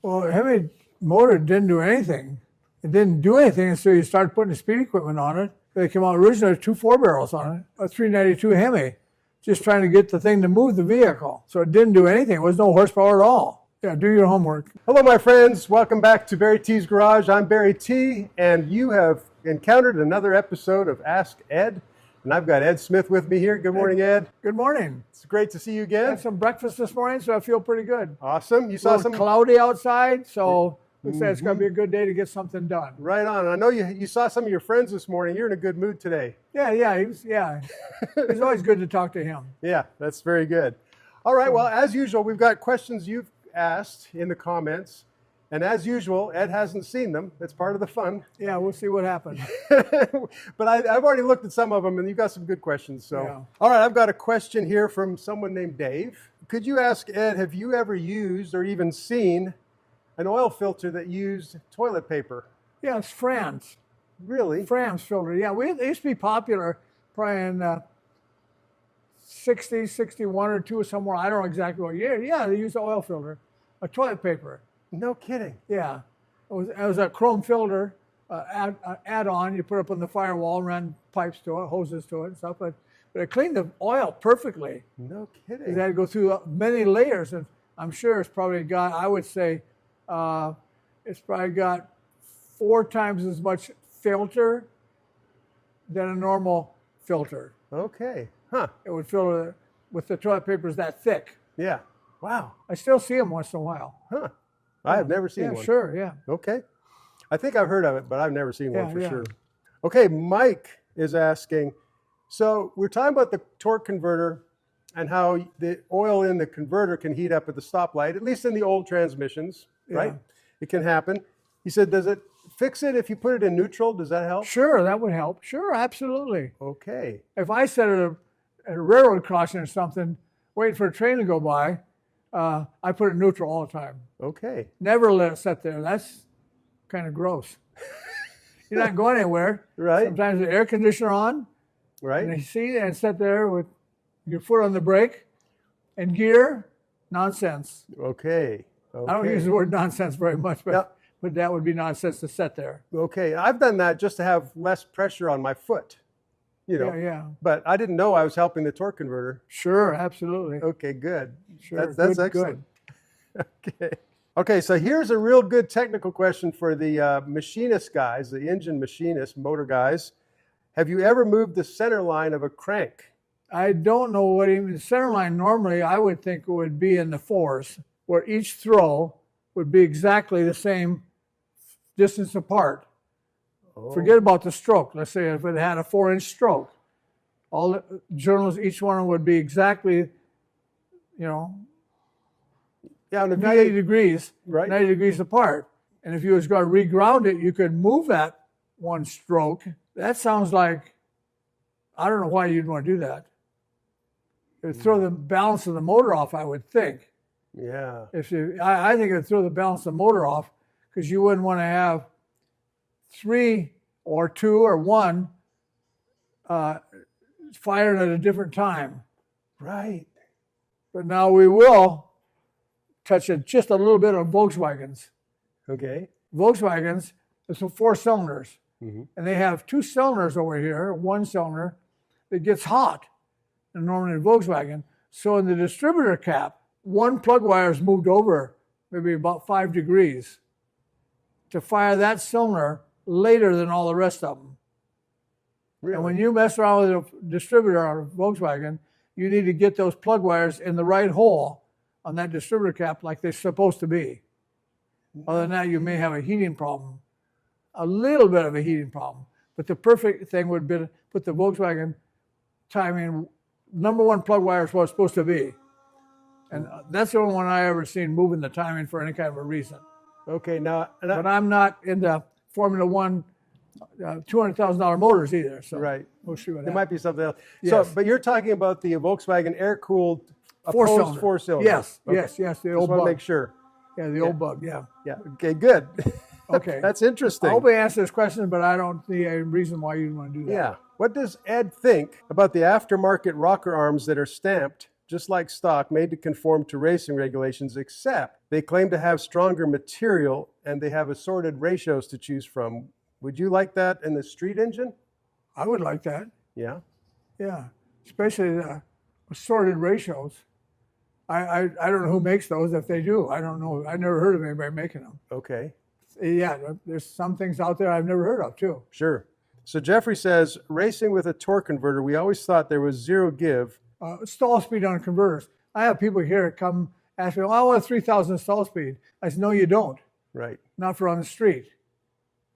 Well, Hemi motor didn't do anything. It didn't do anything until you started putting the speed equipment on it. They came out originally with 2 4-barrels on it, a 392 Hemi, just trying to get the thing to move the vehicle. So it didn't do anything. It was no horsepower at all. Yeah, do your homework. Hello, my friends. Welcome back to BarryTsGarage. I'm Barry T, and you have encountered another episode of Ask Ed. And I've got Ed Smith with me here. Good morning, Ed. Good morning. It's great to see you again. I had some breakfast this morning, so I feel pretty good. Awesome. You saw some cloudy outside, so looks like it's going to be a good day to get something done. Right on. I know you saw some of your friends this morning. You're in a good mood today. Yeah. It's always good to talk to him. Yeah, that's very good. All right. Well, as usual, we've got questions you've asked in the comments. And as usual, Ed hasn't seen them. That's part of the fun. Yeah, we'll see what happens. But I've already looked at some of them, and you've got some good questions. So, yeah. All right, I've got a question here from someone named Dave. Could you ask Ed, have you ever used or even seen an oil filter that used toilet paper? Yeah, it's Frantz. Really? Frantz filter. Yeah, they used to be popular probably in 60, 61 or 2 or somewhere. I don't know exactly what year. Yeah, they used an oil filter, a toilet paper. No kidding. Yeah. It was a chrome filter add-on. You put up on the firewall, ran pipes to it, hoses to it and stuff. But it cleaned the oil perfectly. No kidding. It had to go through many layers. And I'm sure it's probably got, I would say, it's probably got 4 times as much filter than a normal filter. Okay. Huh. It would filter with the toilet papers that thick. Yeah. Wow. I still see them once in a while. Huh. I have never seen one. Yeah, sure, yeah. Okay. I think I've heard of it, but I've never seen one for yeah. sure. Okay, Mike is asking, so we're talking about the torque converter and how the oil in the converter can heat up at the stoplight, at least in the old transmissions, right? It can happen. He said, does it fix it if you put it in neutral? Does that help? Sure, that would help. Sure, absolutely. Okay. If I set it at a railroad crossing or something, waiting for a train to go by, I put it in neutral all the time. Okay. Never let it sit there. That's kind of gross. You're not going anywhere. Right. Sometimes the air conditioner on. Right. And you see and sit there with your foot on the brake and gear. Nonsense. Okay. I don't use the word nonsense very much, but that would be nonsense to sit there. Okay. I've done that just to have less pressure on my foot. You know. Yeah. But I didn't know I was helping the torque converter. Sure, absolutely. Okay, good. Sure, that's excellent. Good. Okay, so here's a real good technical question for the machinist guys, the engine machinist, motor guys. Have you ever moved the center line of a crank? I don't know what even center line normally I would think it would be in the 4s, where each throw would be exactly the same distance apart. Oh. Forget about the stroke. Let's say if it had a 4-inch stroke, all the journals, each one would be exactly, 90 degrees, right? 90 degrees apart. And if you was going to reground it, you could move that one stroke. That sounds like, I don't know why you'd want to do that. It would throw the balance of the motor off, I would think. Yeah. I think it would throw the balance of the motor off because you wouldn't want to have 3 or 2 or 1 firing at a different time. Right. But now we will touch just a little bit on Volkswagens. Okay. Volkswagens, it's 4 cylinders. Mm-hmm. And they have 2 cylinders over here, 1 cylinder that gets hot, and normally in Volkswagen. So in the distributor cap, 1 plug wire is moved over maybe about 5 degrees to fire that cylinder later than all the rest of them. Really? And when you mess around with a distributor on a Volkswagen, you need to get those plug wires in the right hole on that distributor cap like they're supposed to be. Other than that, you may have a heating problem, a little bit of a heating problem. But the perfect thing would be to put the Volkswagen timing, number 1 plug wire is what it's supposed to be. And that's the only one I ever seen moving the timing for any kind of a reason. Okay, now... But I'm not into Formula One $200,000 motors either. So right. We'll see what happens. There might be something else. Yes. So, but you're talking about the Volkswagen air-cooled 4-cylinder. Yes, okay. yes, the old bug. Just want to make sure. Yeah, the old bug, yeah. Yeah, okay, good. Okay. That's interesting. I hope I answered this question, but I don't see a reason why you'd want to do that. Yeah. What does Ed think about the aftermarket rocker arms that are stamped just like stock, made to conform to racing regulations, except they claim to have stronger material and they have assorted ratios to choose from. Would you like that in the street engine? I would like that. Yeah. Yeah, especially the assorted ratios. I don't know who makes those. If they do, I don't know. I never heard of anybody making them. Okay. Yeah, there's some things out there I've never heard of too. Sure. So Jeffrey says, racing with a torque converter, we always thought there was zero give. Stall speed on converters. I have people here come ask me, "Oh, I want 3,000 stall speed." I said, "No, you don't. Right. Not for on the street.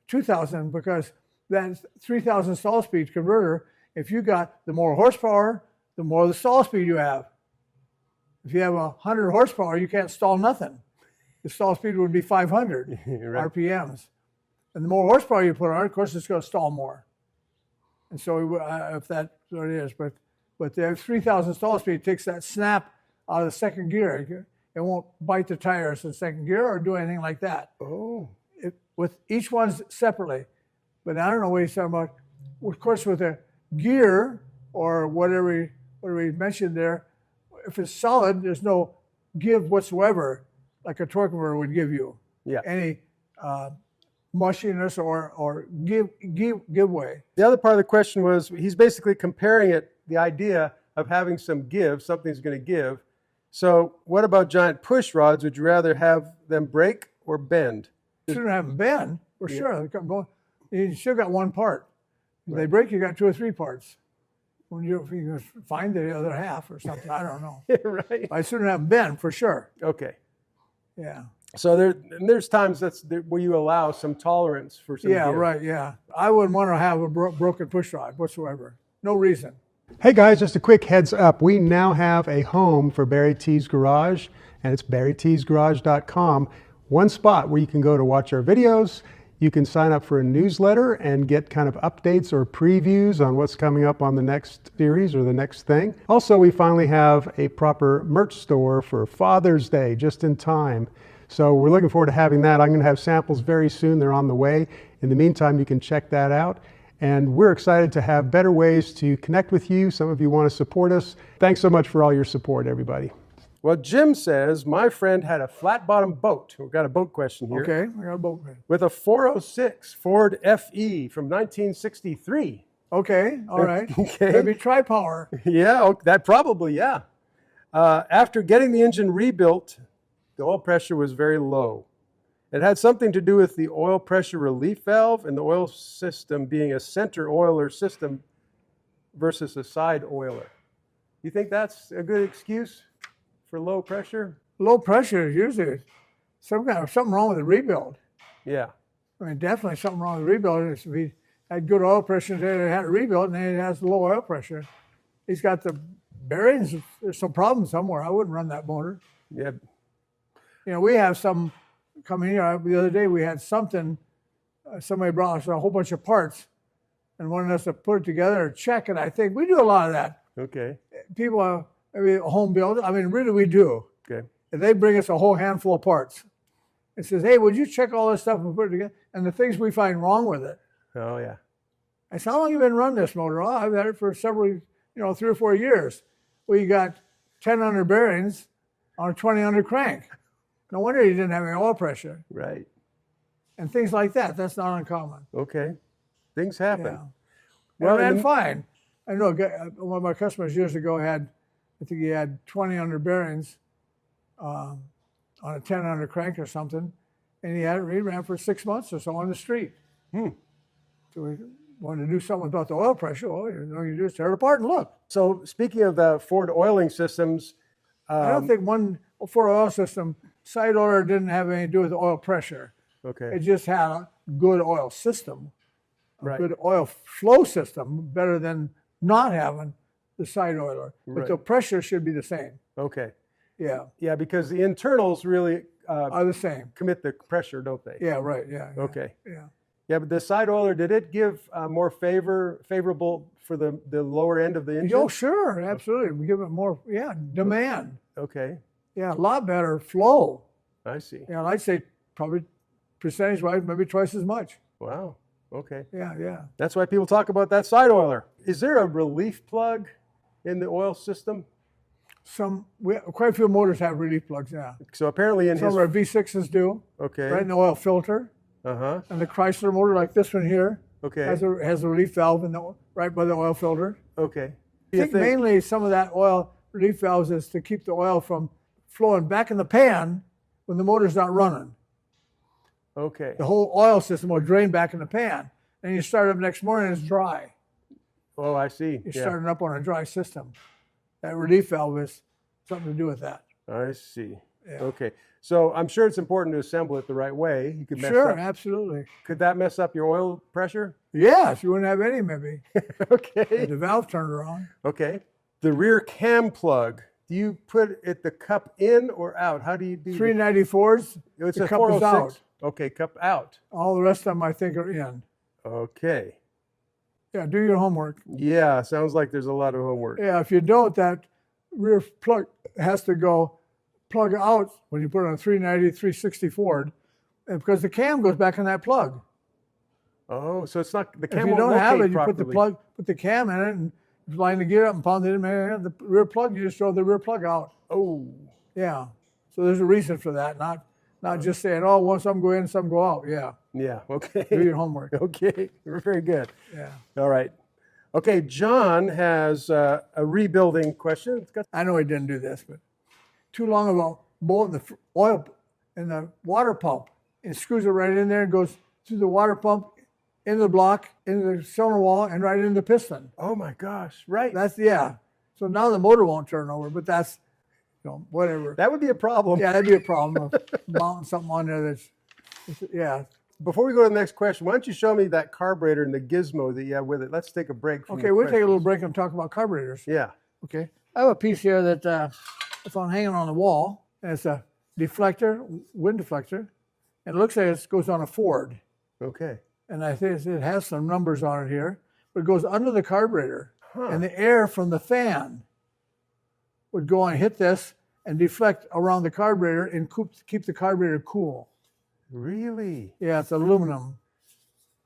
2,000, because that 3,000 stall speed converter, if you got the more horsepower, the more the stall speed you have. If you have 100 horsepower, you can't stall nothing. The stall speed would be 500 Right. RPMs. And the more horsepower you put on it, of course, it's going to stall more. And so if that's what it is, but the 3,000 stall speed takes that snap out of the second gear. It won't bite the tires in second gear or do anything like that. Oh. With each one separately. But I don't know what he's talking about. Of course, with a gear or whatever we mentioned there, if it's solid, there's no give whatsoever, like a torque converter would give you. Yeah. Any mushiness or give way. The other part of the question was, he's basically comparing it, the idea of having some give, something's going to give. So what about giant push rods? Would you rather have them break or bend? Shouldn't have them bend, for sure. You still got one part. If they break, you got 2 or 3 parts. When if you can find the other half or something, I don't know. Right. I shouldn't have them bend, for sure. Okay. Yeah. So there's times where you allow some tolerance for some Yeah, give. right, yeah. I wouldn't want to have a broken push rod whatsoever. No reason. Hey guys, just a quick heads up. We now have a home for Barry T's Garage, and it's BarryTsGarage.com. One spot where you can go to watch our videos. You can sign up for a newsletter and get kind of updates or previews on what's coming up on the next series or the next thing. Also, we finally have a proper merch store for Father's Day, just in time. So we're looking forward to having that. I'm going to have samples very soon. They're on the way. In the meantime, you can check that out. And we're excited to have better ways to connect with you. Some of you want to support us. Thanks so much for all your support, everybody. Well, Jim says, my friend had a flat-bottom boat. We've got a boat question here. Okay, I got a boat. With a 406 Ford FE from 1963. Okay, all right. Okay. Maybe tri-power. Yeah, that probably, yeah. After getting the engine rebuilt, the oil pressure was very low. It had something to do with the oil pressure relief valve and the oil system being a center oiler system versus a side oiler. You think that's a good excuse for low pressure? Low pressure is usually something wrong with the rebuild. Yeah. I mean, definitely something wrong with the rebuild. If he had good oil pressure and they had it rebuilt, and then it has low oil pressure. He's got the bearings. There's some problem somewhere. I wouldn't run that motor. Yeah. You know, we have some coming here. The other day we had something. Somebody brought us a whole bunch of parts and wanted us to put it together and check it. I think we do a lot of that. Okay. People, maybe home build. I mean, really, we do. Okay. And they bring us a whole handful of parts. It says, "Hey, would you check all this stuff and put it together?" And the things we find wrong with it. Oh, yeah. I said, "How long have you been running this motor?" "Oh, I've had it for several, 3 or 4 years." "Well, you got 10 under bearings on a 20 under crank. No wonder you didn't have any oil pressure." Right. And things like that. That's not uncommon. Okay. Things happen. Yeah. Well, And fine. I know one of my customers years ago had 20 under bearings on a 10 under crank or something, and he had it ran for 6 months or so on the street. So we wanted to do something about the oil pressure. Well, you just tear it apart and look. So speaking of the Ford oiling systems, I don't think one for oil system, side oiler didn't have anything to do with the oil pressure. okay. It just had a good oil system, a Right. good oil flow system, better than not having the side oiler. But Right. the pressure should be the same. Okay. Yeah, Yeah, because the internals really are the same. commit the pressure, don't they? Yeah, right. Yeah. Yeah. Okay. Yeah. Yeah, but the side oiler, did it give more favorable for the lower end of the engine? Oh, sure, absolutely. We give it more. Yeah, demand. Okay, Yeah, a lot better flow. I see. Yeah, I'd say probably percentage-wise, maybe twice as much. Wow. Okay. Yeah. That's why people talk about that side oiler. Is there a relief plug in the oil system? Quite a few motors have relief plugs now. So apparently in Some his, of our V6s do, okay. right in the oil filter. Uh-huh. And the Chrysler motor, like this one here, Okay. has a relief valve right by the oil filter. Okay. I think mainly some of that oil relief valves is to keep the oil from flowing back in the pan when the motor's not running. Okay. The whole oil system will drain back in the pan. And you start up next morning, it's dry. Oh, I see. You're Yeah. starting up on a dry system. That relief valve is something to do with that. I see. Yeah. Okay. So I'm sure it's important to assemble it the right way. You could mess Sure, up. absolutely. Could that mess up your oil pressure? Yes, you wouldn't have any maybe. Okay. The valve turned around. Okay. The rear cam plug. Do you put it the cup in or out? How do you do? 394s, It's the a cup is 406. out. Okay, cup out. All the rest of them I think are in. Okay. Yeah, do your homework. Yeah, sounds like there's a lot of homework. Yeah, if you don't, that rear plug has to go plug out when you put it on a 390, 360 Ford, and because the cam goes back in that plug. Oh, so it's not the cam. If you won't don't have locate it, you put the cam in it, and you line the gear up and pound it in there. And the rear plug, you just throw the rear plug out. Oh, Yeah. So there's a reason for that, not just saying, oh, well, some go in, some go out. Yeah. yeah. Okay. Do your homework. Okay. Very good. Yeah. All right. Okay, John has a rebuilding question. It's got, I know he didn't do this, but too long of a bolt in the oil in the water pump, and screws it right in there and goes through the water pump, into the block, into the cylinder wall, and right into the piston. oh my gosh, right. Yeah. So now the motor won't turn over, but that's, whatever. That would be a problem. Yeah, that'd be a problem of mounting something on there that's, yeah. Before we go to the next question, why don't you show me that carburetor and the gizmo that you have with it? Let's take a break. From Okay, the we'll take a little questions. break and talk about carburetors. Yeah. Okay. I have a piece here that I found hanging on the wall, and it's a deflector, wind deflector, and it looks like it goes on a Ford. Okay. And I think it has some numbers on it here, but it goes under the carburetor, and the air from the fan would go and hit this and deflect around the carburetor and keep the carburetor cool. Really? Yeah, it's aluminum.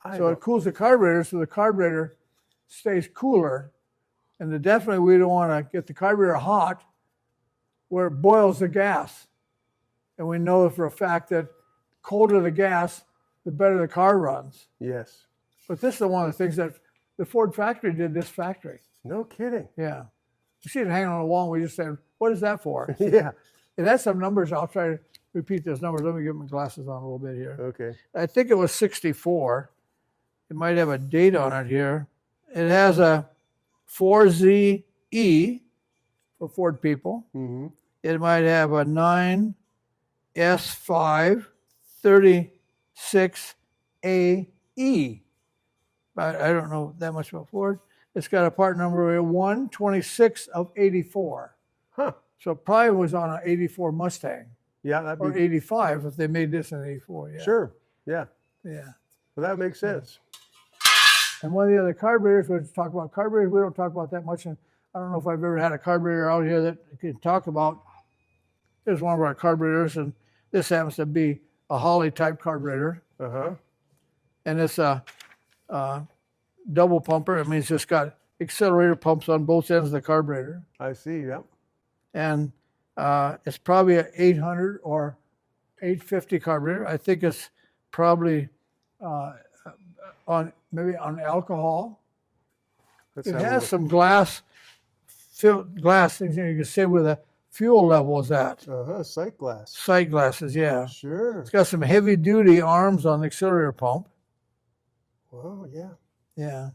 I So it cools the carburetor, so the carburetor stays cooler. And definitely we don't want to get the carburetor hot where it boils the gas. And we know for a fact that colder the gas, the better the car runs. Yes. But this is one of the things that the Ford factory did, this factory. No kidding. Yeah. You see it hanging on the wall, and we just said, what is that for? Yeah. It has some numbers. I'll try to repeat those numbers. Let me get my glasses on a little bit here. Okay. I think it was 64. It might have a date on it here. It has a 4ZE for Ford people. Mm-hmm. It might have a 9S5 36AE. But I don't know that much about Ford. It's got a part number 126 of 84. Huh. So it probably was on an 84 Mustang Yeah, that'd or be 85 if they made this in 84. Yeah. sure. Yeah. Yeah. Well, that makes sense. And one of the other carburetors, we talk about carburetors, we don't talk about that much. And I don't know if I've ever had a carburetor out here that I can talk about. Here's one of our carburetors, and this happens to be a Holley type carburetor. Uh-huh. And it's a double pumper. I mean, it's just got accelerator pumps on both ends of the carburetor. I see. Yeah. And it's probably an 800 or 850 carburetor. I think it's probably on alcohol. That It sounds has like- some glass things you can see where the fuel level is at. Uh-huh. Sight glass. Sight glasses, yeah. Sure. It's got some heavy duty arms on the accelerator pump. Well, yeah. Yeah.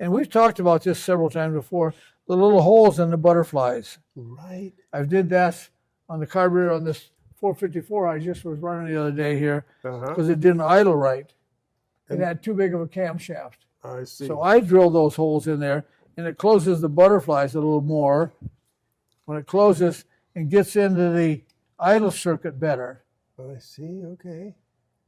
And we've talked about this several times before, the little holes in the butterflies. Right. I did that on the carburetor on this 454 I just was running the other day here Uh-huh. because it didn't idle right. It had too big of a camshaft. I see. So I drilled those holes in there, and it closes the butterflies a little more when it closes and gets into the idle circuit better. I see. Okay.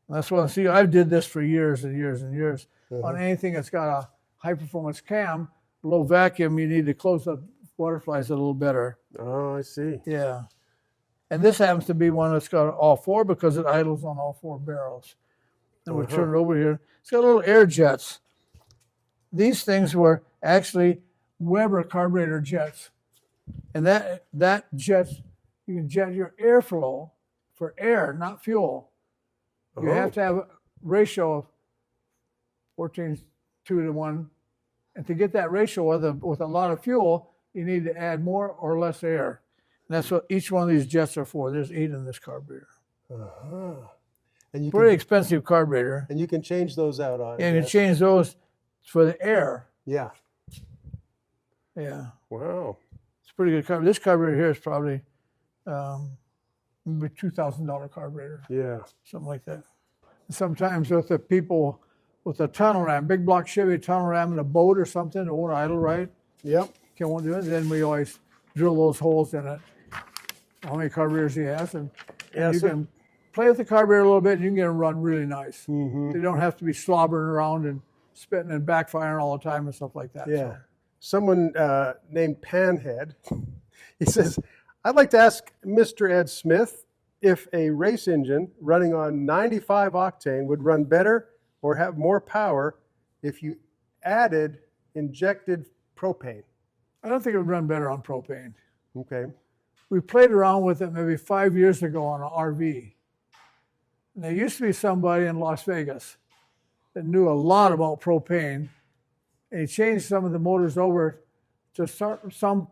And that's what I see. I did this for years and years and years. Uh-huh. On anything that's got a high performance cam, low vacuum, you need to close the butterflies a little better. Oh, I see. Yeah. And this happens to be one that's got all four because it idles on all four barrels. And we'll turn it over here. It's got little air jets. These things were actually Weber carburetor jets. And that jets, you can jet your airflow for air, not fuel. You have to have a ratio of 14:2:1. And to get that ratio with a lot of fuel, you need to add more or less air. And that's what each one of these jets are for. There's 8 in this carburetor. And you Pretty expensive carburetor. and you can change those out on. And you change those for the air. Yeah. Yeah. Wow. It's a pretty good carburetor. This carburetor here is probably maybe $2,000 carburetor, Yeah. something like that. Sometimes with the people with a tunnel ram, big block Chevy tunnel ram in a boat or something, it won't idle right. Yep. Can't do it. Then we always drill those holes in it. How many carburetors he has, and you can play with the carburetor a little bit, and you can get them run really nice. They don't have to be slobbering around and spitting and backfiring all the time and stuff like that. Yeah. Someone named Panhead, he says, I'd like to ask Mr. Ed Smith if a race engine running on 95 octane would run better or have more power if you added injected propane. I don't think it would run better on propane. Okay. We played around with it maybe 5 years ago on an RV. And there used to be somebody in Las Vegas that knew a lot about propane, and he changed some of the motors over to some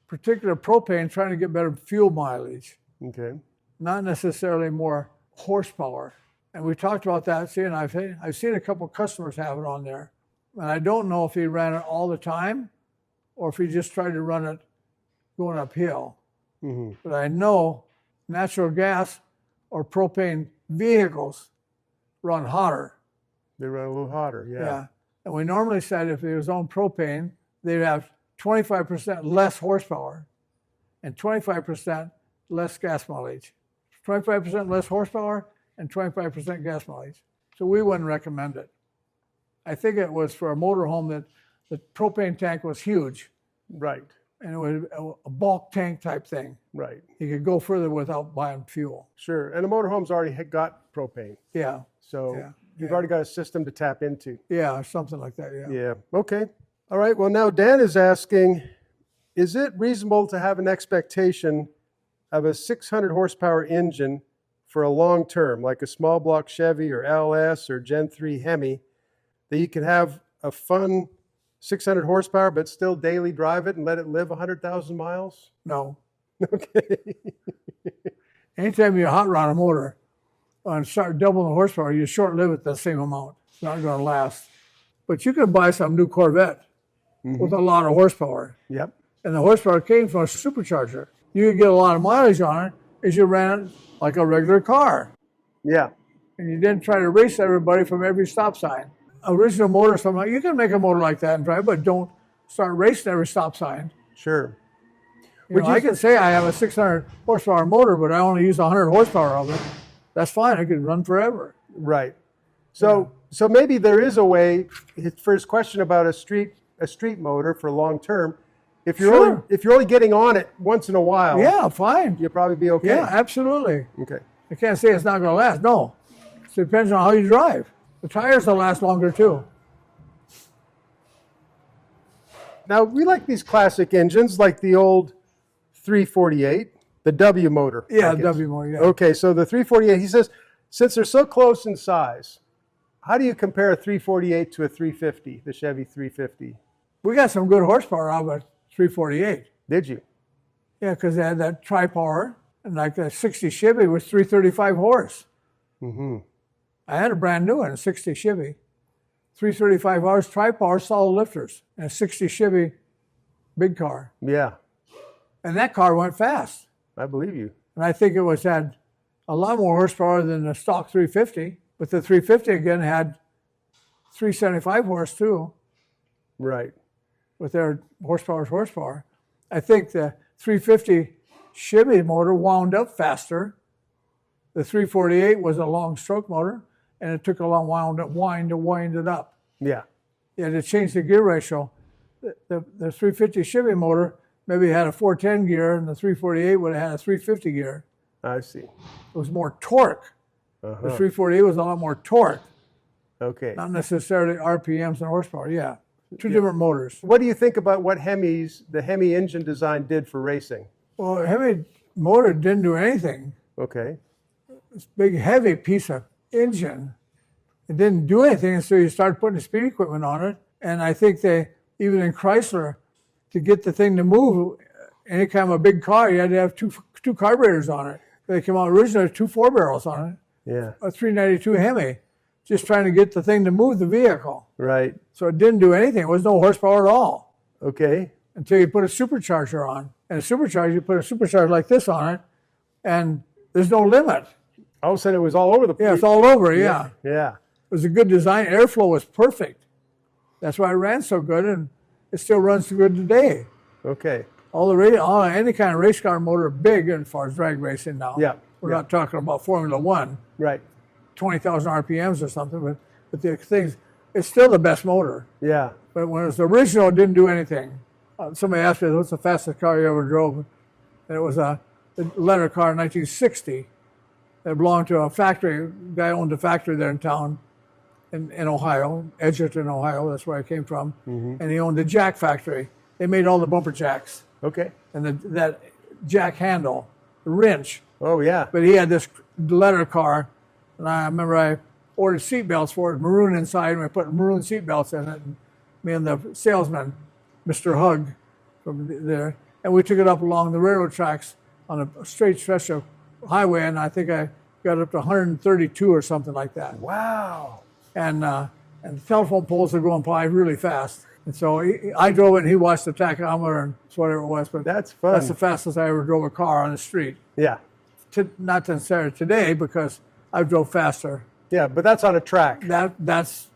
particular propane, trying to get better fuel mileage, Okay. not necessarily more horsepower. And we talked about that. See, and I've seen a couple of customers have it on there, and I don't know if he ran it all the time or if he just tried to run it going uphill. But I know natural gas or propane vehicles run hotter. They run a little hotter. Yeah. And we normally said if it was on propane, they'd have 25% less horsepower and 25% less gas mileage. 25% less horsepower and 25% gas mileage. So we wouldn't recommend it. I think it was for a motorhome that the propane tank was huge, Right. and it was a bulk tank type thing. Right. You could go further without buying fuel. Sure. And the motorhome's already got propane. Yeah. So Yeah. you've already got a system to tap into. Yeah, or something like that. Yeah. Yeah. Okay. All right. Well, now Dan is asking, is it reasonable to have an expectation of a 600 horsepower engine for a long term, like a small block Chevy or LS or Gen 3 Hemi, that you can have a fun 600 horsepower but still daily drive it and let it live 100,000 miles? No. Okay. Anytime you hot rod a motor and start doubling the horsepower, you short live it the same amount. It's not going to last. But you can buy some new Corvette with a lot of horsepower. Yep. And the horsepower came from a supercharger. You could get a lot of mileage on it as you ran it like a regular car. Yeah. And you didn't try to race everybody from every stop sign. Original motor, something like, you can make a motor like that and drive, but don't start racing every stop sign. Sure. I can say I have a 600 horsepower motor, but I only use 100 horsepower of it. That's fine. I could run forever. Right. So maybe there is a way. For his question about a street motor for long term, if you're only getting on it once in a while, Yeah, fine. you'll probably be okay. Yeah, absolutely. Okay. I can't say it's not going to last. No. It depends on how you drive. The tires will last longer too. Now we like these classic engines, like the old 348, the W motor. Yeah, I guess. W more. Yeah. Okay, so the 348. He says, since they're so close in size, how do you compare a 348 to a 350, the Chevy 350? We got some good horsepower out of a 348. Did you? Yeah, because they had that tri-power, and like the 60 Chevy was 335 horse. I had a brand new one, a 60 Chevy, 335 horse tri-power solid lifters, and a 60 Chevy big car. Yeah, And that car went fast. I believe you. And I think it had a lot more horsepower than the stock 350. But the 350 again had 375 horse too, Right. with their horsepower. I think the 350 Chevy motor wound up faster. The 348 was a long stroke motor, and it took a long wind to wind it up. Yeah. You had to change the gear ratio. The 350 Chevy motor maybe had a 410 gear, and the 348 would have had a 350 gear. I see. It was more torque. The 348 was a lot more torque, Okay. not necessarily RPMs and horsepower. Yeah. Two different motors. What do you think about what the Hemi engine design did for racing? Well, Hemi motor didn't do anything. Okay. This big, heavy piece of engine. It didn't do anything until you started putting the speed equipment on it. And I think even in Chrysler, to get the thing to move, any kind of a big car, you had to have two carburetors on it. They came out originally with 2 4-barrels on it. Yeah. A 392 Hemi, just trying to get the thing to move the vehicle. Right. So it didn't do anything. It was no horsepower at all. Okay. Until you put a supercharger on. And a supercharger, you put a supercharger like this on it, and there's no limit. All of a sudden, it was all over the place. Yeah, it's all over, yeah. Yeah. It was a good design. Airflow was perfect. That's why it ran so good, and it still runs so good today. Okay. Any kind of race car motor, big as far as drag racing now. Yeah. We're not talking about Formula One, Right. 20,000 RPMs or something, but the things, it's still the best motor. Yeah. But when it was original, it didn't do anything. Somebody asked me, what's the fastest car you ever drove? And it was a letter car in 1960. It belonged to a factory. A guy owned a factory there in town in Ohio, Edgerton, Ohio. That's where I came from. And he owned the jack factory. They made all the bumper jacks. Okay. And that jack handle, the wrench. Oh, yeah. But he had this letter car. And I remember I ordered seat belts for it, maroon inside, and I put maroon seat belts in it. And me and the salesman, Mr. Hug, from there, and we took it up along the railroad tracks on a straight stretch of highway, and I think I got up to 132 or something like that. Wow. And the telephone poles were going by really fast. And so I drove it, and he watched the tachometer and whatever it was. But That's fun. That's the fastest I ever drove a car on the street. Yeah. Not necessarily today, because I drove faster. Yeah, but that's on a track. That's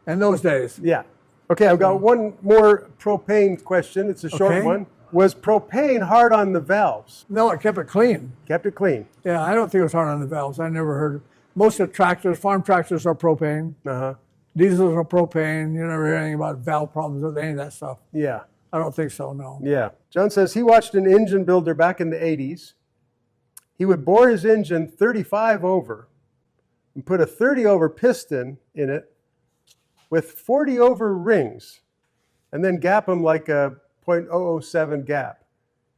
in those days. Yeah. Okay, I've got one more propane question. It's a short Okay. one. Was propane hard on the valves? No, it kept it clean. Kept it clean. Yeah, I don't think it was hard on the valves. I never heard. Most of the tractors, farm tractors, are propane. Uh-huh. Diesels are propane. You never hear anything about valve problems with any of that stuff. Yeah. I don't think so, no. Yeah. John says he watched an engine builder back in the 80s. He would bore his engine 35 over and put a 30 over piston in it with 40 over rings, and then gap them like a 0.007 gap.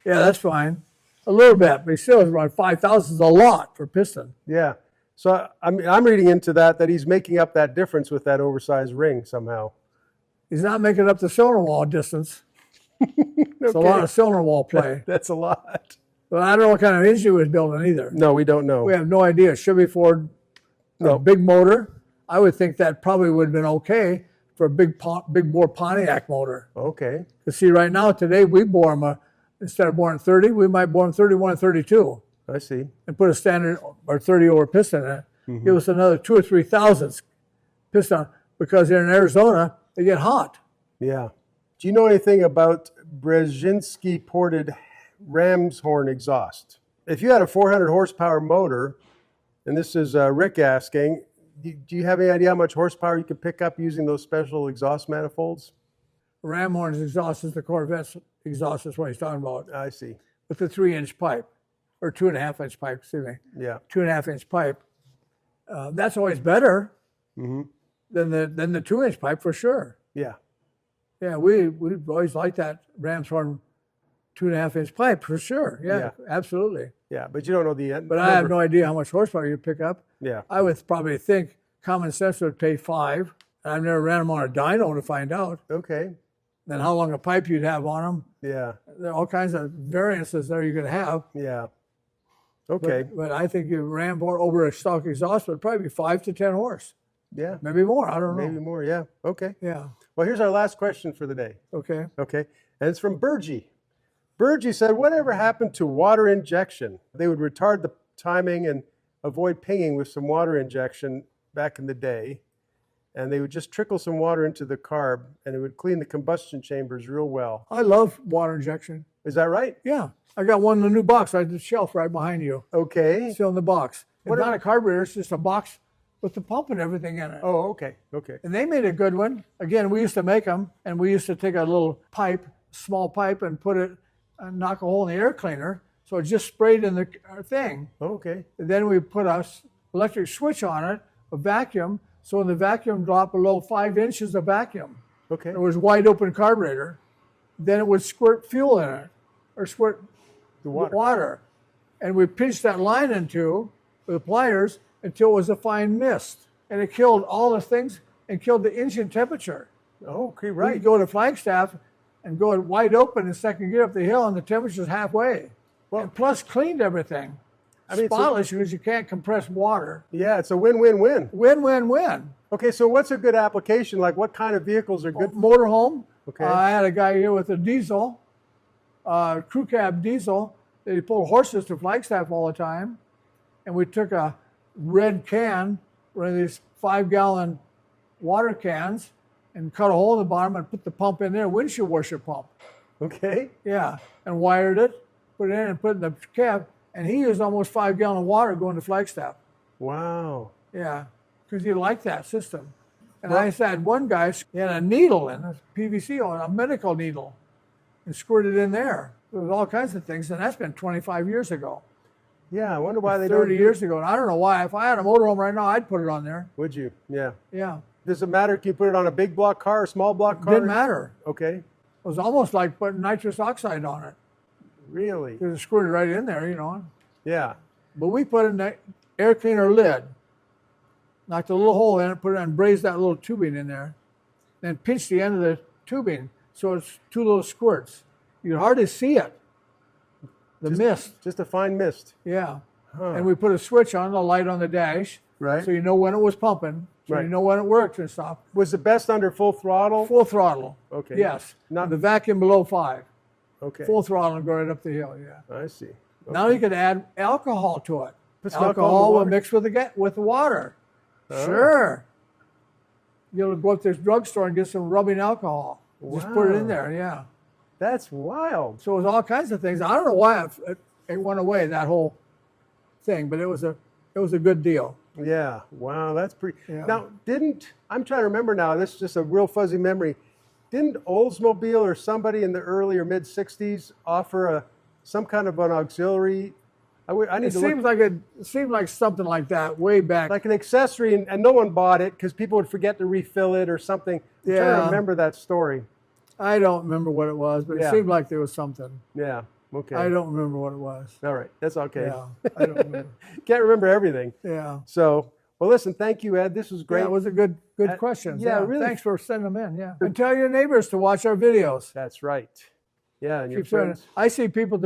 Yeah, that's fine. A little bit, but still around 5,000 is a lot for piston. Yeah. So I'm reading into that he's making up that difference with that oversized ring somehow. He's not making up the cylinder wall distance. It's a lot of cylinder wall play. That's a lot. But I don't know what kind of engine he was building either. No, we don't know. We have no idea. Chevy, Ford, No. a big motor. I would think that probably would have been okay for a big bore Pontiac motor. Okay. Because see, right now, today, we bore them, instead of boring 30, we might bore them 31 and 32 I see. and put a standard or 30 over piston in it. Give us another 2 or 3 thousandths piston, because in Arizona, they get hot. Yeah. Do you know anything about Brzezinski ported ram's horn exhaust? If you had a 400 horsepower motor, and this is Rick asking, do you have any idea how much horsepower you could pick up using those special exhaust manifolds? Ram horn's exhaust is the Corvette's exhaust, is what he's talking about, I see. with the 3-inch pipe, or 2.5-inch pipe, excuse me. Yeah. 2.5-inch pipe. That's always better than the 2-inch pipe, for sure. Yeah. Yeah, we've always liked that Ram's horn 2.5-inch pipe, for sure. Yeah, absolutely. Yeah, but you don't know the end. But I have no idea how much horsepower you pick up. Yeah. I would probably think common sense would pay 5. I've never ran them on a dyno to find out. Okay. Then how long a pipe you'd have on them. Yeah. There are all kinds of variances there you could have. Yeah. Okay. But I think your Ram horn over a stock exhaust would probably be 5 to 10 horse. Yeah. Maybe more. I don't know. Maybe more. Yeah. Okay. Yeah. Well, here's our last question for the day. Okay. Okay. And it's from Burgie. Burgie said, whatever happened to water injection? They would retard the timing and avoid pinging with some water injection back in the day. And they would just trickle some water into the carb, and it would clean the combustion chambers real well. I love water injection. Is that right? Yeah. I got one in the new box right on the shelf right behind you. Okay. Still in the box. It's What not a carburetor, it's just a box with the pump and everything in it. Oh, okay. Okay. And they made a good one. Again, we used to make them, and we used to take a little pipe, small pipe, and put it, and knock a hole in the air cleaner, so it just sprayed in the thing. Okay. And then we put a electric switch on it, a vacuum, so when the vacuum dropped below 5 inches of vacuum, Okay. It was wide open carburetor. Then it would squirt fuel in it, or squirt The water. water. And we pinched that line into with pliers until it was a fine mist. And it killed all the things and killed the engine temperature. Oh, okay, We right. could go to Flagstaff and go wide open in second gear up the hill, and the temperature's halfway. Well- And plus cleaned everything. I mean, Spotless because you can't compress water. Yeah, it's a win-win-win. Win-win-win. Okay, so what's a good application? Like what kind of vehicles are good? Motorhome. Okay. I had a guy here with a diesel, crew cab diesel, that he pulled horses to Flagstaff all the time. And we took a red can, one of these 5-gallon water cans, and cut a hole in the bottom and put the pump in there, windshield washer pump. Okay. Yeah, and wired it, put it in and put it in the cab. And he used almost 5 gallons of water going to Flagstaff. Wow. Yeah, because he liked that system. And I had one guy, he had a needle in a PVC on a medical needle, and squirted in there. There was all kinds of things, and that's been 25 years ago. Yeah, I wonder why they 30 don't years ago, and I don't know why. If I had a motorhome right now, I'd put it on there. Would you? Yeah. Yeah, Does it matter if you put it on a big block car or small block car? didn't matter. Okay. It was almost like putting nitrous oxide on it Really? because it squirted right in there, you know. Yeah. But we put in the air cleaner lid, knocked a little hole in it, put it and brazed that little tubing in there, then pinched the end of the tubing so it's 2 little squirts. You can hardly see it. The mist, Just a fine mist. yeah. And we put a switch on, the light on the dash, Right. so you know when it was pumping, so Right. you know when it worked and stuff. Was the best under full throttle? Full throttle. Okay. Yes. Not- The vacuum below 5. Okay. Full throttle and go right up the hill. Yeah. I see. Now you can add alcohol to it. Put some alcohol in the Alcohol will water? mix with the water. Oh. Sure. You'll go up to this drugstore and get some rubbing alcohol. Just put it in Wow. there. Yeah. That's wild. So it was all kinds of things. I don't know why it went away, that whole thing, but it was a good deal. Yeah. Wow, that's pretty. Yeah. Now, I'm trying to remember now, this is just a real fuzzy memory. Didn't Oldsmobile or somebody in the early or mid 60s offer some kind of an auxiliary? I need It to look. seemed like something like that way back. Like an accessory, and no one bought it because people would forget to refill it or something. I'm trying to Yeah. remember that story. I don't remember what it was, but Yeah. it seemed like there was something. Yeah. Okay. I don't remember what it was. All right. That's okay. Yeah, I don't remember. Can't remember everything. Yeah. So, well, listen, thank you, Ed. This was great. Yeah, it was a good question. yeah, really. Thanks for sending them in. Yeah. And tell your neighbors to watch our videos. That's right. Yeah, and your Keep doing it. friends. I see people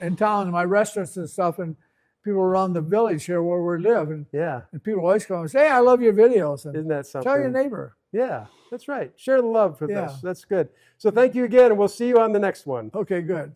in town, in my restaurants and stuff, and people around the village here where we live, and Yeah. people always come and say, "Hey, I love your videos." And Isn't that something? tell your neighbor. Yeah, that's right. Share the love with Yeah. us. That's good. So thank you again, and we'll see you on the next one. Okay, good.